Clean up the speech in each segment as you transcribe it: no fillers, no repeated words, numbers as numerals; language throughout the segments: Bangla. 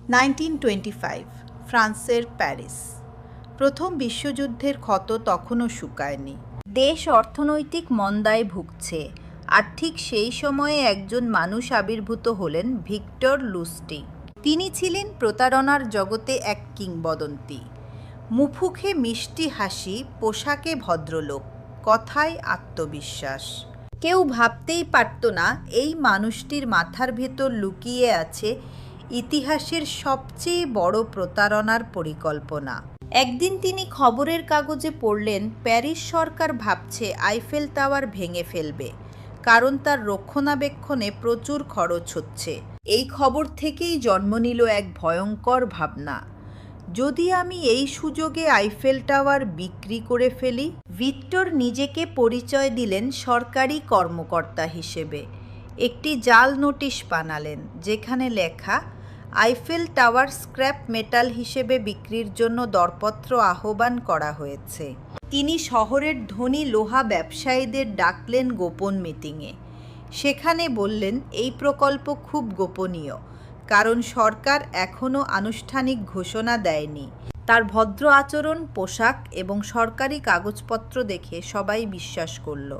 1925 ফ্রান্সের প্যারিস। প্রথম বিশ্বযুদ্ধের ক্ষত তখনও শুকায়নি। দেশ অর্থনৈতিক মন্দায় ভুগছে, আর ঠিক সেই সময়ে একজন মানুষ আবির্ভূত হলেন ভিক্টর লুস্টিগ। তিনি ছিলেন প্রতারণার জগতে এক কিংবদন্তি। মুখে মিষ্টি হাসি, পোশাকে ভদ্রলোক, কথায় আত্মবিশ্বাস। কেউ ভাবতেই পারত না এই মানুষটির মাথার ভেতর লুকিয়ে আছে ইতিহাসের সবচেয়ে বড় প্রতারণার পরিকল্পনা। একদিন তিনি খবরের কাগজে পড়লেন প্যারিস সরকার ভাবছে আইফেল টাওয়ার ভেঙে ফেলবে, কারণ তার রক্ষণাবেক্ষণে প্রচুর খরচ হচ্ছে। এই খবর থেকেই জন্ম নিল এক ভয়ঙ্কর ভাবনা, যদি আমি এই সুযোগে আইফেল টাওয়ার বিক্রি করে ফেলি। ভিক্টর নিজেকে পরিচয় দিলেন সরকারি কর্মকর্তা হিসেবে। একটি জাল নোটিশ বানালেন যেখানে লেখা, আইফেল টাওয়ার স্ক্র্যাপ মেটাল হিসেবে বিক্রির জন্য দরপত্র আহ্বান করা হয়েছে। তিনি শহরের ধনী লোহা ব্যবসায়ীদের ডাকলেন গোপন মিটিংয়ে। সেখানে বললেন এই প্রকল্প খুব গোপনীয়, কারণ সরকার এখনও আনুষ্ঠানিক ঘোষণা দেয়নি। তার ভদ্র আচরণ, পোশাক এবং সরকারি কাগজপত্র দেখে সবাই বিশ্বাস করল।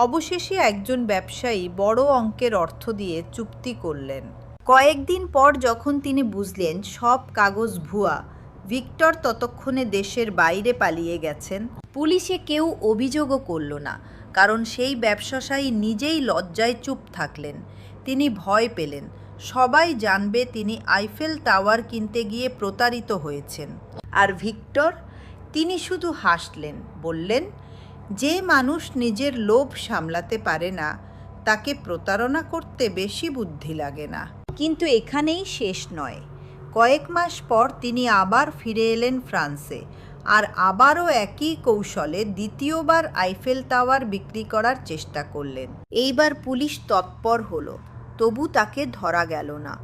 অবশেষে একজন ব্যবসায়ী বড় অঙ্কের অর্থ দিয়ে চুক্তি করলেন। কয়েকদিন পর যখন তিনি বুঝলেন সব কাগজ ভুয়া, ভিক্টর ততক্ষণে দেশের বাইরে পালিয়ে গেছেন। পুলিশে কেউ অভিযোগও করল না, কারণ সেই ব্যবসায়ী নিজেই লজ্জায় চুপ থাকলেন। তিনি ভয় পেলেন সবাই জানবে তিনি আইফেল টাওয়ার কিনতে গিয়ে প্রতারিত হয়েছেন। আর ভিক্টর, তিনি শুধু হাসলেন, বললেন, যে মানুষ নিজের লোভ সামলাতে পারে না তাকে প্রতারণা করতে বেশি বুদ্ধি লাগে না। কিন্তু এখানেই শেষ নয়। কয়েক মাস পর তিনি আবার ফিরে এলেন ফ্রান্সে, আর আবারও একই কৌশলে দ্বিতীয়বার আইফেল টাওয়ার বিক্রি করার চেষ্টা করলেন। এইবার পুলিশ তৎপর হলো, তবু তাকে ধরা গেল না।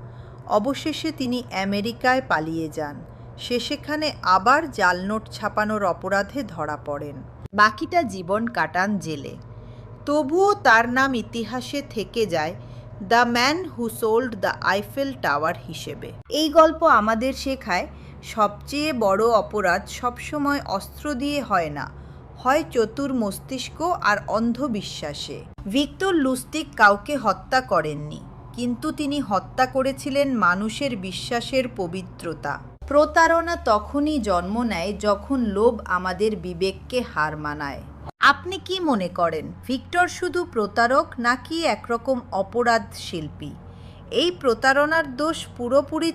অবশেষে তিনি আমেরিকায় পালিয়ে যান। সেখানে আবার জাল নোট ছাপানোর অপরাধে ধরা পড়েন। বাকিটা জীবন কাটান জেলে। তবুও তার নাম ইতিহাসে থেকে যায় the man who sold the Eiffel tower হিসেবে। এই গল্প আমাদের শেখায় সবচেয়ে বড় অপরাধ সবসময় অস্ত্র দিয়ে হয় না, হয় চতুর মস্তিষ্ক আর অন্ধবিশ্বাসে। ভিক্টর লুস্টিগ কাউকে হত্যা করেননি, কিন্তু তিনি হত্যা করেছিলেন মানুষের বিশ্বাসের পবিত্রতা। প্রতারণা তখনই জন্ম নেয় যখন লোভ আমাদের বিবেককে হার মানায়। আপনি কি মনে করেন ভিক্টর শুধু প্রতারক নাকি একরকম অপরাধ শিল্পী? এই প্রতারণার দোষ পুরোপুরি